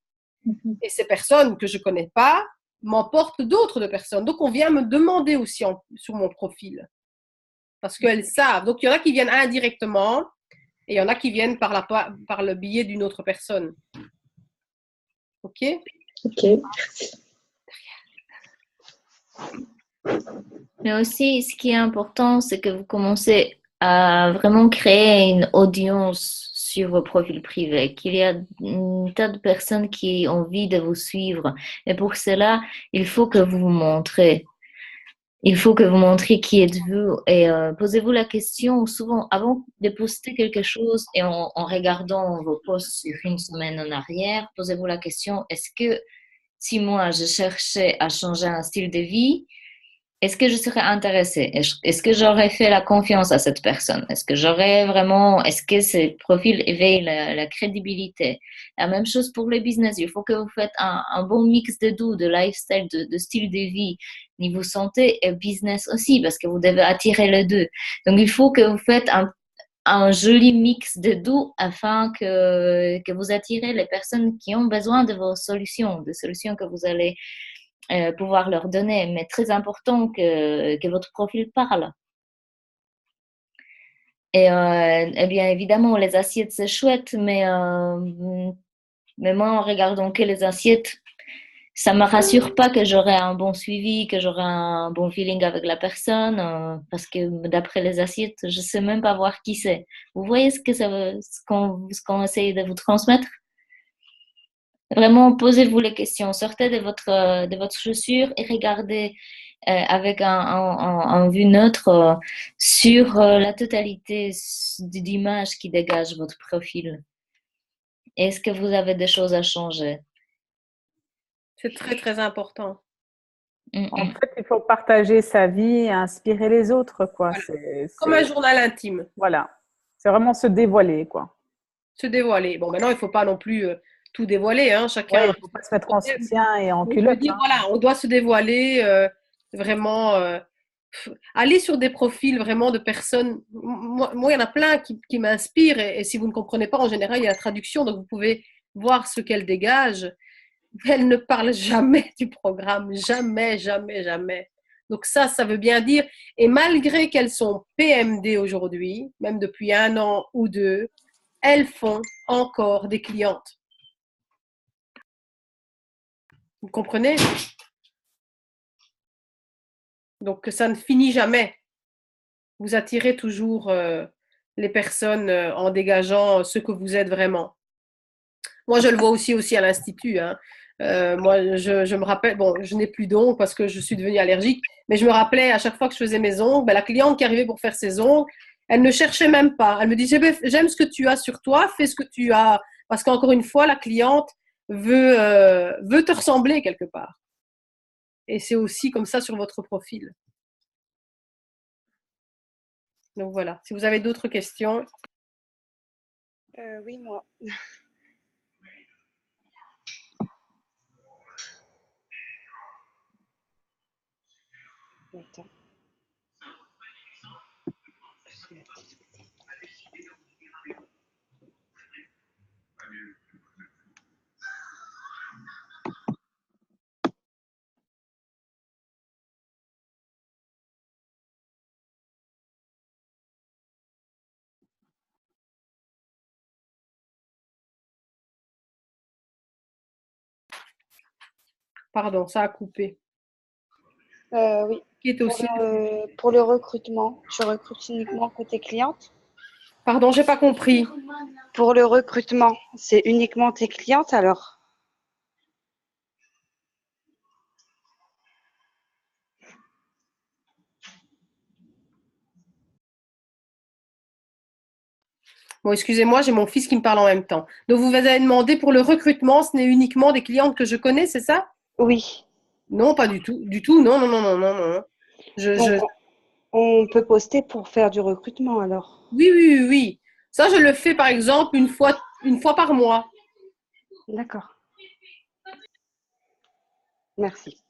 Et ces personnes que je ne connais pas m'emportent d'autres de personnes. Donc on vient me demander aussi sur mon profil. Parce qu'elles savent. Donc il y en a qui viennent indirectement et il y en a qui viennent par le biais d'une autre personne. OK? Ok. Mais aussi, ce qui est important, c'est que vous commencez à vraiment créer une audience sur vos profils privés, qu'il y a un tas de personnes qui ont envie de vous suivre. Et pour cela, il faut que vous vous montrez. Il faut que vous montriez qui êtes-vous et posez-vous la question souvent avant de poster quelque chose et en regardant vos posts sur une semaine en arrière, posez-vous la question, est-ce que si moi je cherchais à changer un style de vie, est-ce que je serais intéressée? Est-ce que j'aurais fait la confiance à cette personne? Est-ce que ce profil éveille la crédibilité? La même chose pour le business. Il faut que vous faites un bon mix de tout, de lifestyle, de style de vie, niveau santé et business aussi, parce que vous devez attirer les deux. Donc, il faut que vous faites un joli mix de tout afin que vous attirez les personnes qui ont besoin de vos solutions, des solutions que vous allez pouvoir leur donner, mais très important que votre profil parle. Et bien évidemment, les assiettes, c'est chouette, mais moi, en regardant que les assiettes, ça me rassure pas que j'aurai un bon suivi, que j'aurai un bon feeling avec la personne, parce que d'après les assiettes, je sais même pas voir qui c'est. Vous voyez ce qu'on essaye de vous transmettre? Vraiment, posez-vous les questions, sortez de votre chaussure et regardez avec un vue neutre sur la totalité d'image qui dégage votre profil. Est-ce que vous avez des choses à changer? C'est très, très important. En fait, il faut partager sa vie et inspirer les autres, quoi. Voilà. Comme un journal intime. Voilà. C'est vraiment se dévoiler, quoi. Se dévoiler. Bon, maintenant, il ne faut pas non plus tout dévoiler, hein. Chacun. Ouais, il ne faut pas se mettre en soutien et en culotte. Dire, voilà, on doit se dévoiler vraiment. Aller sur des profils vraiment de personnes. Moi, il y en a plein qui m'inspirent et si vous ne comprenez pas, en général, il y a la traduction, donc vous pouvez voir ce qu'elle dégage. Elle ne parle jamais du programme, jamais, jamais, jamais. Donc ça veut bien dire, et malgré qu'elles sont PMD aujourd'hui, même depuis 1 an ou 2, elles font encore des clientes. Vous comprenez? Donc ça ne finit jamais. Vous attirez toujours les personnes en dégageant ce que vous êtes vraiment. Moi, je le vois aussi à l'Institut, hein. Moi, je me rappelle, bon, je n'ai plus d'ongles parce que je suis devenue allergique, mais je me rappelais à chaque fois que je faisais mes ongles, ben, la cliente qui arrivait pour faire ses ongles, elle ne cherchait même pas. Elle me disait, j'aime ce que tu as sur toi, fais ce que tu as. Parce qu'encore une fois, la cliente veut te ressembler quelque part. Et c'est aussi comme ça sur votre profil. Donc voilà, si vous avez d'autres questions. Oui, moi. Attends. Pardon, ça a coupé. Oui. Qui est aussi... pour le recrutement, tu recrutes uniquement côté cliente? Pardon, j'ai pas compris. Pour le recrutement, c'est uniquement tes clientes alors? Bon, excusez-moi, j'ai mon fils qui me parle en même temps. Donc, vous avez demandé pour le recrutement, ce n'est uniquement des clientes que je connais, c'est ça? Oui. Non, pas du tout. Du tout, non, non, non, non, non, non. Donc, on peut poster pour faire du recrutement alors? Oui, oui, oui, oui. Ça, je le fais par exemple une fois par mois. D'accord. Merci.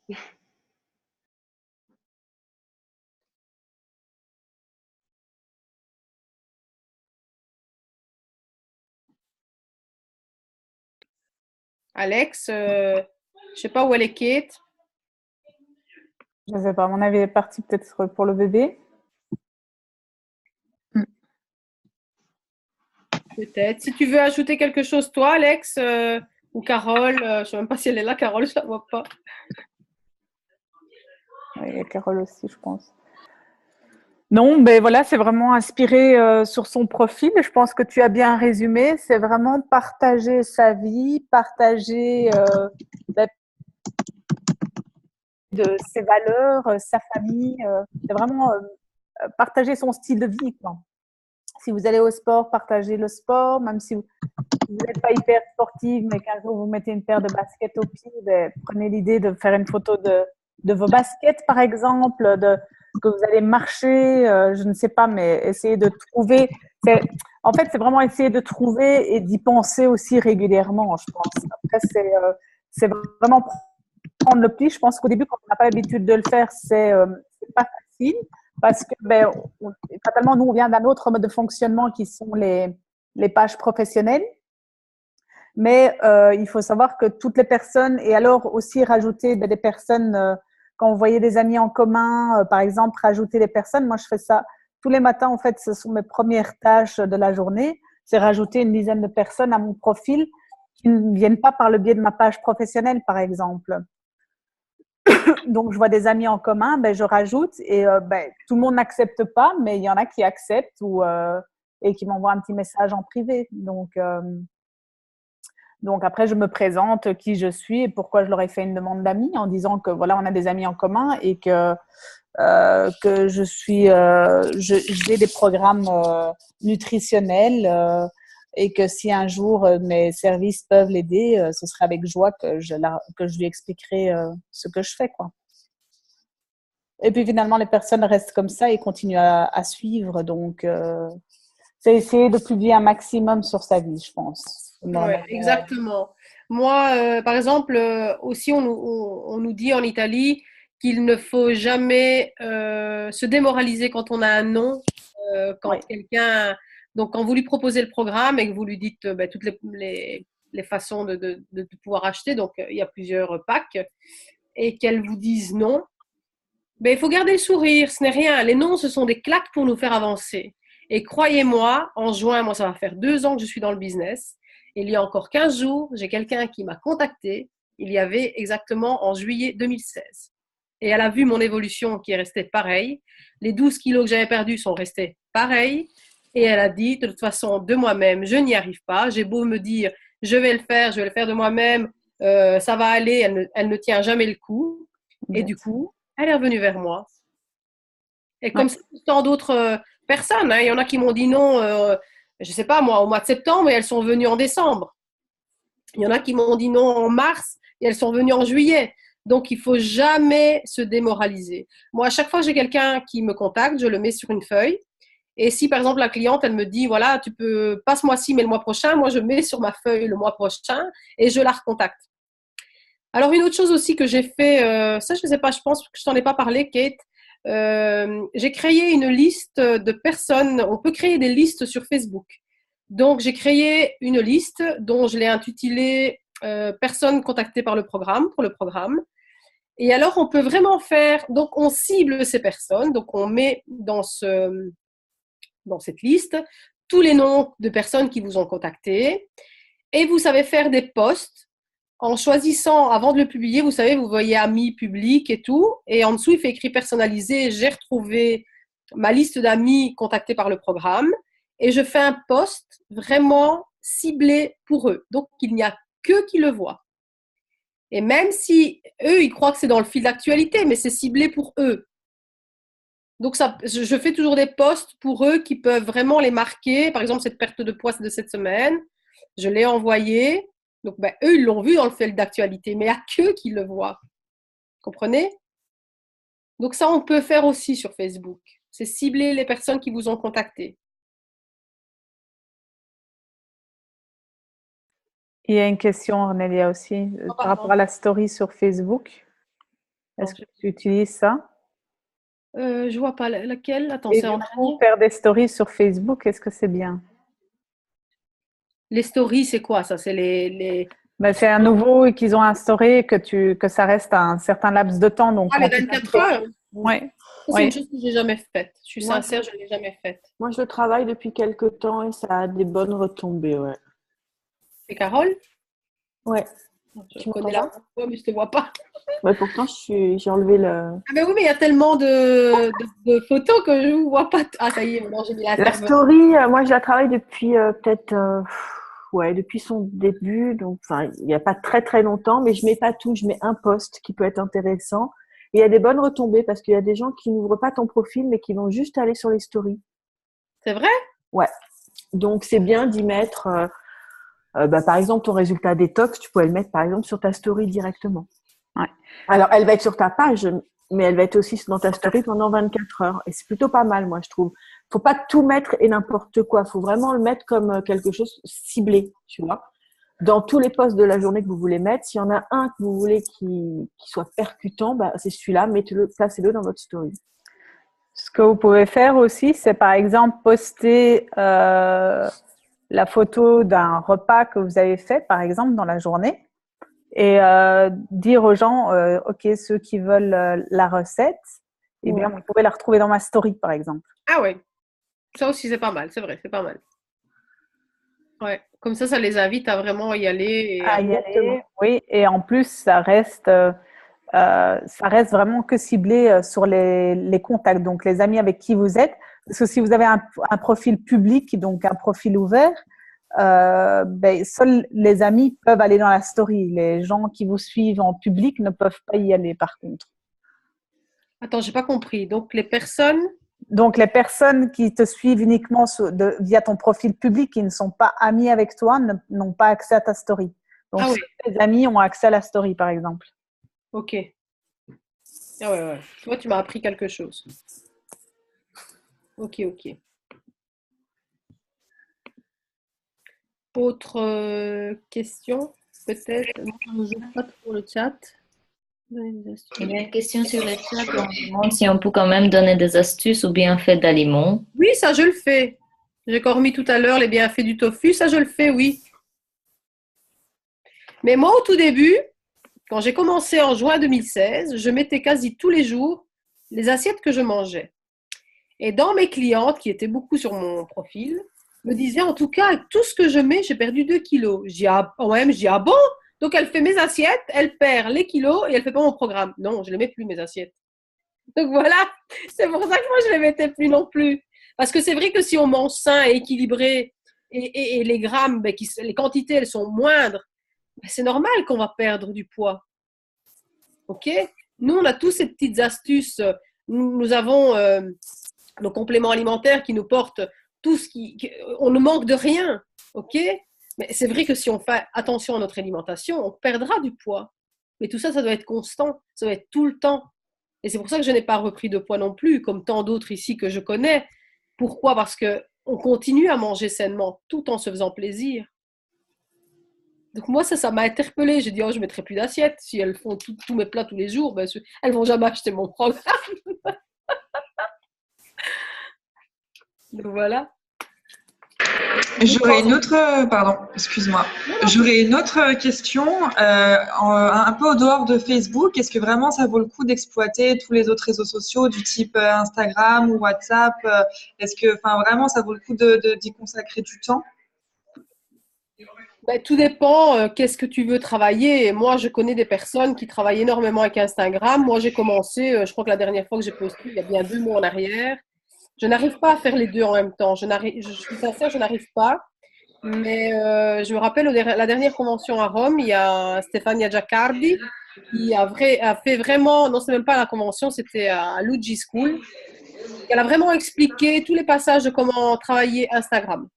Alex, je sais pas où elle est, Kate. Je ne sais pas, à mon avis, elle est partie peut-être pour le bébé. Peut-être. Si tu veux ajouter quelque chose, toi, Alex, ou Carole, je ne sais même pas si elle est là, Carole, je ne la vois pas. Oui, il y a Carole aussi, je pense. Non, ben voilà, c'est vraiment inspiré sur son profil. Je pense que tu as bien résumé. C'est vraiment partager sa vie, partager de ses valeurs, sa famille. C'est vraiment partager son style de vie, quoi. Si vous allez au sport, partagez le sport. Même si vous n'êtes pas hyper sportive, mais qu'un jour vous mettez une paire de baskets au pied, ben, prenez l'idée de faire une photo de vos baskets, par exemple, que vous allez marcher, je ne sais pas, mais essayez de trouver. En fait, c'est vraiment essayer de trouver et d'y penser aussi régulièrement, je pense. Après, c'est vraiment prendre le pli. Je pense qu'au début, quand on n'a pas l'habitude de le faire, c'est pas facile parce que fatalement, nous, on vient d'un autre mode de fonctionnement qui sont les pages professionnelles. Mais il faut savoir que toutes les personnes, et alors aussi rajouter des personnes, quand vous voyez des amis en commun, par exemple, rajouter des personnes. Moi, je fais ça tous les matins. En fait, ce sont mes premières tâches de la journée. C'est rajouter une dizaine de personnes à mon profil qui ne viennent pas par le biais de ma page professionnelle, par exemple. Donc, je vois des amis en commun, ben, je rajoute et ben, tout le monde n'accepte pas, mais il y en a qui acceptent et qui m'envoient un petit message en privé. Donc après, je me présente qui je suis et pourquoi je leur ai fait une demande d'amis en disant que voilà, on a des amis en commun et que j'ai des programmes nutritionnels et que si un jour mes services peuvent l'aider, ce serait avec joie que je lui expliquerai ce que je fais, quoi. Et puis finalement, les personnes restent comme ça et continuent à suivre. Donc, c'est essayer de publier un maximum sur sa vie, je pense. Ouais, exactement. Moi, par exemple, aussi, on nous dit en Italie qu'il ne faut jamais se démoraliser quand on a un nom, quand quelqu'un. Donc, quand vous lui proposez le programme et que vous lui dites ben, toutes les façons de pouvoir acheter, donc il y a plusieurs packs, et qu'elle vous dise non, ben, il faut garder le sourire, ce n'est rien. Les noms, ce sont des claques pour nous faire avancer. Et croyez-moi, en juin, moi, ça va faire 2 ans que je suis dans le business. Il y a encore 15 jours, j'ai quelqu'un qui m'a contacté. Il y avait exactement en juillet 2016. Et elle a vu mon évolution qui est restée pareille. Les 12 kilos que j'avais perdus sont restés pareils. Et elle a dit, de toute façon, de moi-même, je n'y arrive pas. J'ai beau me dire, je vais le faire de moi-même, ça va aller. Elle ne tient jamais le coup. Et du coup, elle est revenue vers moi. Et comme ça, tant d'autres personnes. Hein, il y en a qui m'ont dit non, je ne sais pas moi, au mois de septembre et elles sont venues en décembre. Il y en a qui m'ont dit non en mars et elles sont venues en juillet. Donc, il ne faut jamais se démoraliser. Moi, à chaque fois que j'ai quelqu'un qui me contacte, je le mets sur une feuille. Et si, par exemple, la cliente, elle me dit, voilà, tu peux, pas ce mois-ci, mais le mois prochain, moi, je mets sur ma feuille le mois prochain et je la recontacte. Alors, une autre chose aussi que j'ai fait, ça, je ne sais pas, je pense que je t'en ai pas parlé, Kate. J'ai créé une liste de personnes. On peut créer des listes sur Facebook. Donc, j'ai créé une liste dont je l'ai intitulée personnes contactées par le programme, pour le programme. Et alors, on peut vraiment faire, donc on cible ces personnes, donc on met dans cette liste tous les noms de personnes qui vous ont contacté et vous savez faire des posts en choisissant, avant de le publier, vous savez, vous voyez amis, public et tout, et en dessous, il fait écrit personnalisé, j'ai retrouvé ma liste d'amis contactés par le programme, et je fais un post vraiment ciblé pour eux. Donc, il n'y a qu'eux qui le voient. Et même si eux, ils croient que c'est dans le fil d'actualité, mais c'est ciblé pour eux. Donc, ça, je fais toujours des posts pour eux qui peuvent vraiment les marquer. Par exemple, cette perte de poids de cette semaine, je l'ai envoyée. Donc, ben, eux, ils l'ont vu dans le fil d'actualité, mais il n'y a qu'eux qui le voient. Comprenez? Donc, ça, on peut faire aussi sur Facebook. C'est cibler les personnes qui vous ont contacté. Il y a une question, Ornelia, aussi, par rapport à la story sur Facebook. Est-ce que tu utilises ça? Je ne vois pas laquelle. Attends, c'est en faire des stories sur Facebook, est-ce que c'est bien? Les stories, c'est quoi ça? C'est les... Ben, c'est un nouveau et qu'ils ont instauré que ça reste un certain laps de temps. Donc les 24 heures? Oui. C'est une chose que je n'ai jamais faite. Je suis sincère, je ne l'ai jamais faite. Moi, je travaille depuis quelques temps et ça a des bonnes retombées, ouais. C'est Carole? Ouais. Je connais la voix, mais je ne te vois pas. Ouais, pourtant, j'ai enlevé le... Ah ben oui, mais il y a tellement de photos que je ne vois pas. Ah, ça y est, maintenant j'ai mis la story, moi, je la travaille depuis peut-être... depuis son début, donc il n'y a pas très très longtemps, mais je mets pas tout, je mets un post qui peut être intéressant. Et il y a des bonnes retombées parce qu'il y a des gens qui n'ouvrent pas ton profil, mais qui vont juste aller sur les stories. C'est vrai? Ouais. Donc c'est bien d'y mettre, par exemple, ton résultat détox, tu peux le mettre par exemple sur ta story directement. Ouais. Alors elle va être sur ta page, mais elle va être aussi dans ta story pendant 24 heures. Et c'est plutôt pas mal, moi, je trouve. Faut pas tout mettre et n'importe quoi. Faut vraiment le mettre comme quelque chose ciblé, tu vois. Dans tous les posts de la journée que vous voulez mettre, s'il y en a un que vous voulez qui soit percutant, c'est celui-là, placez-le dans votre story. Ce que vous pouvez faire aussi, c'est par exemple poster la photo d'un repas que vous avez fait, par exemple, dans la journée. Et dire aux gens, OK, ceux qui veulent la recette, eh bien, vous pouvez la retrouver dans ma story, par exemple. Ah ouais, ça aussi, c'est pas mal, c'est vrai, c'est pas mal. Ouais, comme ça les invite à vraiment y aller. Oui, et en plus, ça reste ça reste vraiment que ciblé sur les contacts, donc les amis avec qui vous êtes. Parce que si vous avez un profil public, donc un profil ouvert, seuls les amis peuvent aller dans la story. Les gens qui vous suivent en public ne peuvent pas y aller, par contre. Attends, j'ai pas compris. Donc, les personnes qui te suivent uniquement via ton profil public, qui ne sont pas amis avec toi, n'ont pas accès à ta story. Donc, oui. les amis ont accès à la story, par exemple. Ok. Ah ouais. Toi, tu m'as appris quelque chose. Ok. Autre question, peut-être? Je ne joue pas trop le chat. Il y a une question sur le chat. On demande si on peut quand même donner des astuces ou bienfaits d'aliments. Oui, ça, je le fais. J'ai encore mis tout à l'heure les bienfaits du tofu. Ça, je le fais, oui. Mais moi, au tout début, quand j'ai commencé en juin 2016, je mettais quasi tous les jours les assiettes que je mangeais. Et dans mes clientes, qui étaient beaucoup sur mon profil, me disaient, en tout cas, avec tout ce que je mets, j'ai perdu 2 kilos. Je dis, ah bon? Donc, elle fait mes assiettes, elle perd les kilos et elle fait pas mon programme. Non, je ne les mets plus, mes assiettes. Donc, voilà, c'est pour ça que moi, je ne les mettais plus non plus. Parce que c'est vrai que si on mange sain et équilibré et les grammes, les quantités, elles sont moindres, c'est normal qu'on va perdre du poids. OK? Nous, on a tous ces petites astuces. Nous avons nos compléments alimentaires qui nous portent tout ce on ne manque de rien. OK? Mais c'est vrai que si on fait attention à notre alimentation, on perdra du poids. Mais tout ça, ça doit être constant. Ça doit être tout le temps. Et c'est pour ça que je n'ai pas repris de poids non plus, comme tant d'autres ici que je connais. Pourquoi? Parce qu'on continue à manger sainement, tout en se faisant plaisir. Donc moi, ça m'a interpellée. J'ai dit, je ne mettrai plus d'assiette. Si elles font tous mes plats tous les jours, elles ne vont jamais acheter mon programme. Donc voilà. J'aurais une autre question, un peu au dehors de Facebook. Est-ce que vraiment ça vaut le coup d'exploiter tous les autres réseaux sociaux du type Instagram ou WhatsApp? Est-ce que, vraiment, ça vaut le coup d'y consacrer du temps? Tout dépend, qu'est-ce que tu veux travailler. Moi, je connais des personnes qui travaillent énormément avec Instagram. Moi, j'ai commencé, je crois que la dernière fois que j'ai posté, il y a bien 2 mois en arrière. Je n'arrive pas à faire les deux en même temps. Je suis sincère, je n'arrive pas. Mais je me rappelle, la dernière convention à Rome, il y a Stefania Giaccardi qui a fait vraiment, non, c'est même pas la convention, c'était à Luigi School. Elle a vraiment expliqué tous les passages de comment travailler Instagram.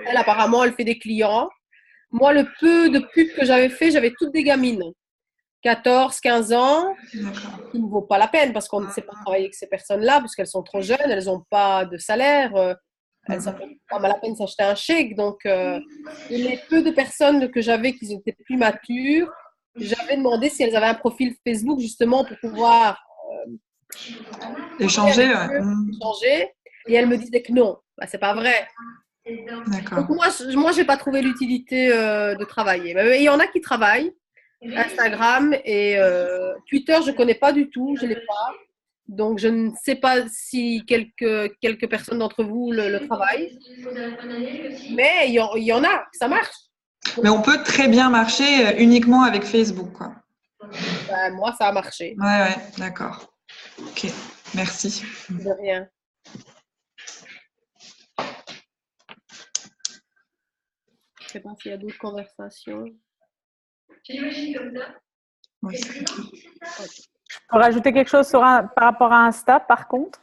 Elle, apparemment, elle fait des clients. Moi, le peu de pubs que j'avais fait, j'avais toutes des gamines. 14, 15 ans, qui ne vaut pas la peine parce qu'on ne sait pas travailler avec ces personnes-là, parce qu'elles sont trop jeunes, elles n'ont pas de salaire, elles n'ont pas la peine de s'acheter un chèque. Donc, les peu de personnes que j'avais qui étaient plus matures, j'avais demandé si elles avaient un profil Facebook justement pour pouvoir échanger. Et elles me disaient que non, c'est pas vrai. Donc moi, je n'ai pas trouvé l'utilité de travailler. Mais il y en a qui travaillent. Instagram et Twitter, je ne connais pas du tout, je ne l'ai pas. Donc, je ne sais pas si quelques personnes d'entre vous le travaillent. Mais il y en a, ça marche. Mais on peut très bien marcher uniquement avec Facebook, quoi. Moi, ça a marché. Ouais, d'accord. Ok, merci. De rien. Je ne sais pas s'il y a d'autres conversations. Oui, je peux rajouter quelque chose par rapport à Insta, par contre.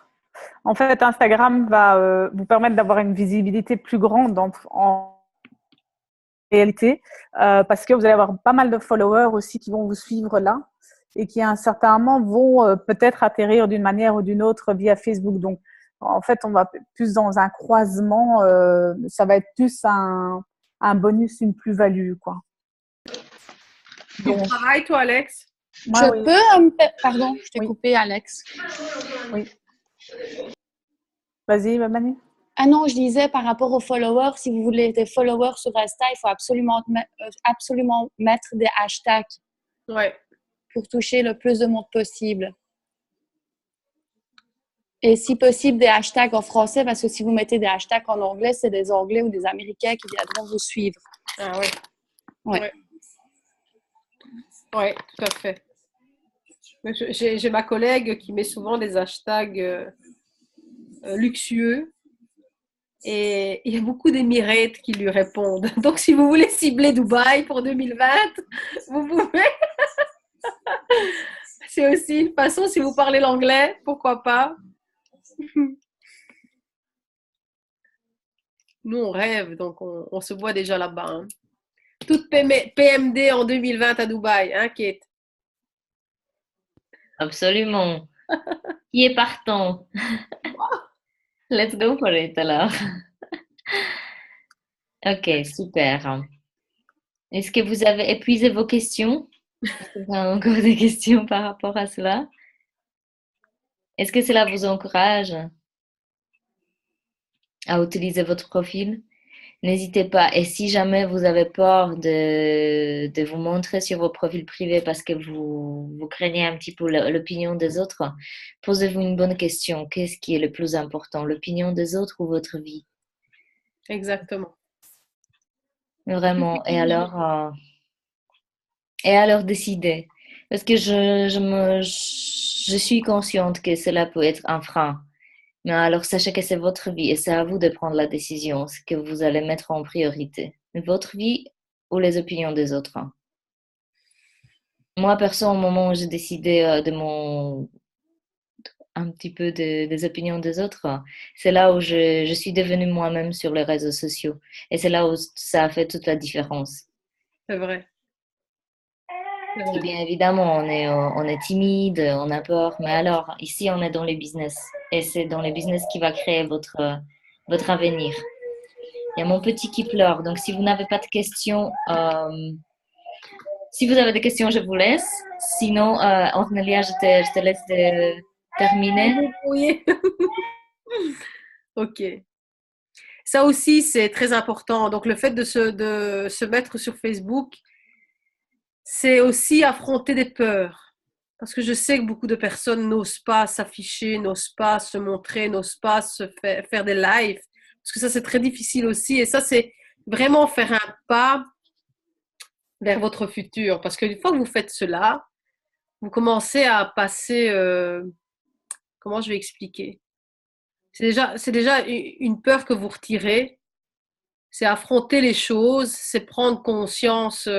En fait, Instagram va vous permettre d'avoir une visibilité plus grande en réalité, parce que vous allez avoir pas mal de followers aussi qui vont vous suivre là et qui, à un certain moment, vont peut-être atterrir d'une manière ou d'une autre via Facebook. Donc, en fait, on va plus dans un croisement. Ça va être plus un bonus, une plus-value, quoi. Tu travailles, toi, Alex? Pardon, je t'ai coupé, Alex. Oui. Vas-y, Manu. Ah non, je disais par rapport aux followers, si vous voulez des followers sur Insta, il faut absolument mettre des hashtags pour toucher le plus de monde possible. Et si possible, des hashtags en français, parce que si vous mettez des hashtags en anglais, c'est des Anglais ou des Américains qui viendront vous suivre. Ah oui. Oui, tout à fait. J'ai ma collègue qui met souvent des hashtags luxueux et il y a beaucoup d'émirettes qui lui répondent. Donc, si vous voulez cibler Dubaï pour 2020, vous pouvez. C'est aussi une façon, si vous parlez l'anglais, pourquoi pas. Nous, on rêve, donc on se voit déjà là-bas. Hein. Toute PMD en 2020 à Dubaï, hein, Kate? Absolument. Qui est partant? Let's go for it alors. Ok, super. Est-ce que vous avez épuisé vos questions? Est-ce que vous avez encore des questions par rapport à cela? Est-ce que cela vous encourage à utiliser votre profil? N'hésitez pas. Et si jamais vous avez peur de vous montrer sur vos profils privés parce que vous craignez un petit peu l'opinion des autres, posez-vous une bonne question. Qu'est-ce qui est le plus important, l'opinion des autres ou votre vie? Exactement. Vraiment. Et alors décidez. Parce que je suis consciente que cela peut être un frein. Mais alors, sachez que c'est votre vie et c'est à vous de prendre la décision, ce que vous allez mettre en priorité. Votre vie ou les opinions des autres. Moi, perso, au moment où j'ai décidé un petit peu des opinions des autres, c'est là où je suis devenue moi-même sur les réseaux sociaux. Et c'est là où ça a fait toute la différence. C'est vrai. Et bien évidemment, on est timide, on a peur, mais alors, ici, on est dans les business. Et c'est dans les business qui va créer votre avenir. Il y a mon petit qui pleure, donc si vous n'avez pas de questions, si vous avez des questions, je vous laisse. Sinon, Ornelia, je te laisse terminer. Oui. Ok. Ça aussi, c'est très important. Donc, le fait de se mettre sur Facebook, c'est aussi affronter des peurs. Parce que je sais que beaucoup de personnes n'osent pas s'afficher, n'osent pas se montrer, n'osent pas faire des lives. Parce que ça, c'est très difficile aussi. Et ça, c'est vraiment faire un pas vers votre futur. Parce qu'une fois que vous faites cela, vous commencez à passer... comment je vais expliquer? C'est déjà une peur que vous retirez. C'est affronter les choses, c'est prendre conscience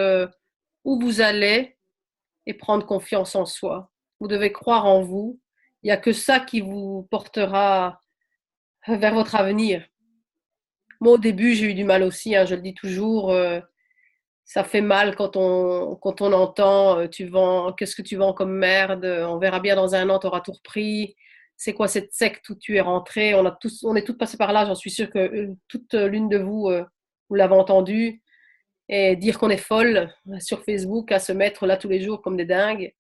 où vous allez et prendre confiance en soi. Vous devez croire en vous. Il n'y a que ça qui vous portera vers votre avenir. Moi, au début, j'ai eu du mal aussi, hein, je le dis toujours. Ça fait mal quand on entend qu'est-ce que tu vends comme merde, on verra bien dans un an, tu auras tout repris. C'est quoi cette secte où tu es rentré? On est toutes passées par là, j'en suis sûre que toute l'une de vous, vous l'avez entendu. Et dire qu'on est folle sur Facebook à se mettre là tous les jours comme des dingues.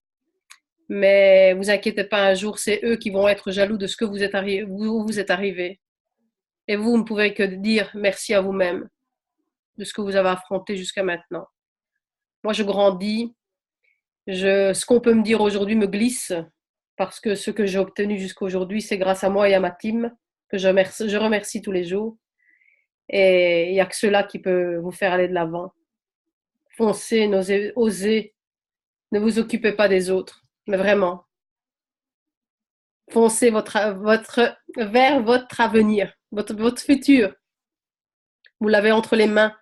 Mais vous inquiétez pas, un jour, c'est eux qui vont être jaloux de ce que vous êtes arrivé. Et vous ne pouvez que dire merci à vous-même de ce que vous avez affronté jusqu'à maintenant. Moi, je grandis. Ce qu'on peut me dire aujourd'hui me glisse parce que ce que j'ai obtenu jusqu'à aujourd'hui, c'est grâce à moi et à ma team que je remercie tous les jours. Et il n'y a que cela qui peut vous faire aller de l'avant. Foncez, osez. Ne vous occupez pas des autres, mais vraiment. Foncez vers votre avenir, votre futur. Vous l'avez entre les mains.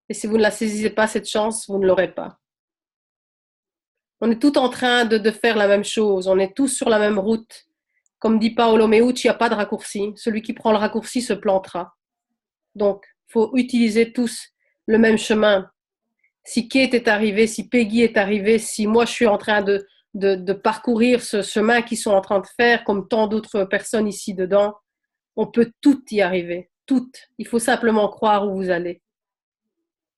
Et si vous ne la saisissez pas, cette chance, vous ne l'aurez pas. On est tous en train de faire la même chose. On est tous sur la même route. Comme dit Paolo Meucci, il n'y a pas de raccourci. Celui qui prend le raccourci se plantera. Donc, il faut utiliser tous le même chemin. Si Kate est arrivée, si Peggy est arrivée, si moi je suis en train de parcourir ce chemin qu'ils sont en train de faire, comme tant d'autres personnes ici dedans, on peut toutes y arriver. Toutes. Il faut simplement croire où vous allez.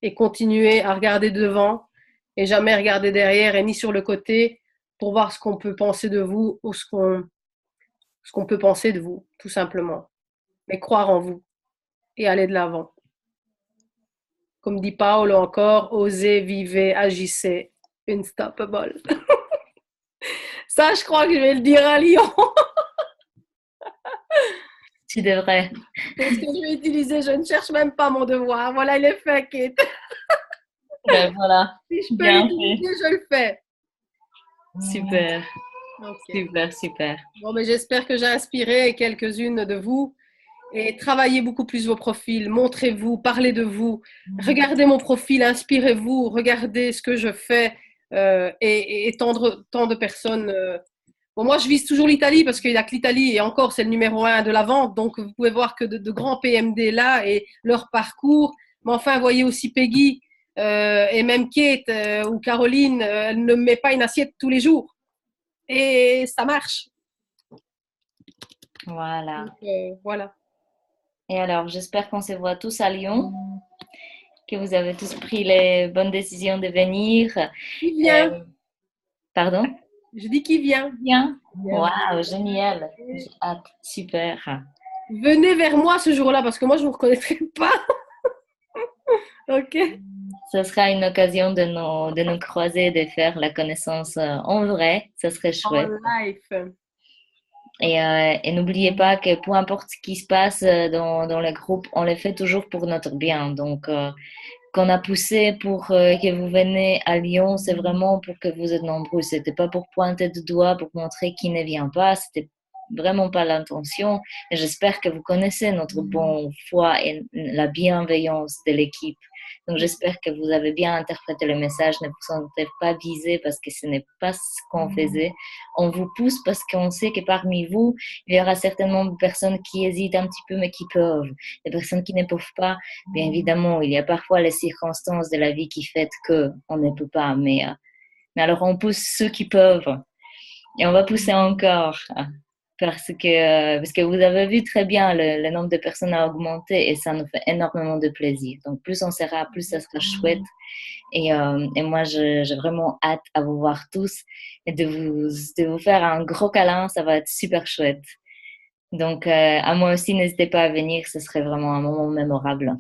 Et continuer à regarder devant et jamais regarder derrière et ni sur le côté pour voir ce qu'on peut penser de vous ou ce qu'on peut penser de vous, tout simplement. Mais croire en vous et aller de l'avant. Comme dit Paolo encore, osez, vivez, agissez, unstoppable. Ça, je crois que je vais le dire à Lyon. Tu devrais. C'est ce que je vais utiliser, je ne cherche même pas mon devoir. Voilà, il est fait, Kate. Ben voilà. Si je peux l'utiliser, je le fais. Super. Ok. Super, super. Bon, mais j'espère que j'ai inspiré quelques-unes de vous. Et travaillez beaucoup plus vos profils, montrez-vous, parlez de vous, regardez mon profil, inspirez-vous, regardez ce que je fais et tant de personnes. Bon, moi, je vise toujours l'Italie parce qu'il n'y a que l'Italie et encore, c'est le numéro 1 de la vente. Donc, vous pouvez voir que de grands PMD là et leur parcours. Mais enfin, voyez aussi Peggy et même Kate ou Caroline, elle ne met pas une assiette tous les jours. Et ça marche. Voilà. Donc, voilà. Et alors, j'espère qu'on se voit tous à Lyon, que vous avez tous pris les bonnes décisions de venir. Qui vient? Pardon? Je dis qui vient. Bien. Waouh, génial. J'ai hâte. Super. Venez vers moi ce jour-là parce que moi, je ne vous reconnaîtrai pas. Ok. Ce sera une occasion de nous croiser, de faire la connaissance en vrai. Ce serait chouette. En live. Et n'oubliez pas que peu importe ce qui se passe dans le groupe, on le fait toujours pour notre bien. Donc, qu'on a poussé pour que vous venez à Lyon, c'est vraiment pour que vous êtes nombreux. C'était pas pour pointer du doigt, pour montrer qui ne vient pas. C'était vraiment pas l'intention. Et j'espère que vous connaissez notre bonne foi et la bienveillance de l'équipe. Donc, j'espère que vous avez bien interprété le message. Ne vous sentez pas visé parce que ce n'est pas ce qu'on faisait. On vous pousse parce qu'on sait que parmi vous, il y aura certainement des personnes qui hésitent un petit peu, mais qui peuvent. Des personnes qui ne peuvent pas, bien évidemment, il y a parfois les circonstances de la vie qui font qu'on ne peut pas. Mais alors, on pousse ceux qui peuvent. Et on va pousser encore. Parce que vous avez vu très bien le nombre de personnes a augmenté et ça nous fait énormément de plaisir. Donc, plus on sera, plus ça sera chouette. Et moi, j'ai vraiment hâte à vous voir tous et de vous faire un gros câlin. Ça va être super chouette. Donc, à moi aussi, n'hésitez pas à venir. Ce serait vraiment un moment mémorable.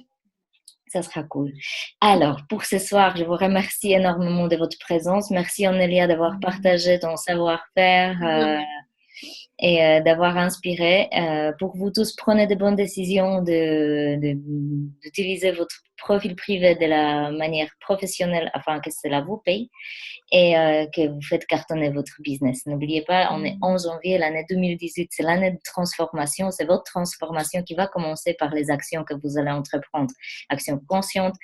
Ça sera cool. Alors, pour ce soir, je vous remercie énormément de votre présence. Merci, Onélia, d'avoir partagé ton savoir-faire. Et d'avoir inspiré. Pour vous tous, prenez de bonnes décisions d'utiliser votre profil privé de la manière professionnelle afin que cela vous paye et que vous faites cartonner votre business. N'oubliez pas, on est 11 janvier, l'année 2018, c'est l'année de transformation. C'est votre transformation qui va commencer par les actions que vous allez entreprendre. Actions conscientes,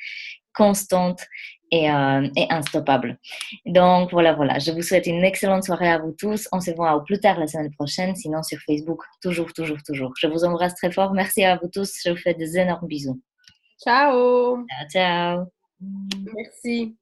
constantes et instoppables. Donc, voilà. Je vous souhaite une excellente soirée à vous tous. On se voit au plus tard la semaine prochaine, sinon sur Facebook, toujours. Je vous embrasse très fort. Merci à vous tous. Je vous fais des énormes bisous. Ciao. Ciao. Merci.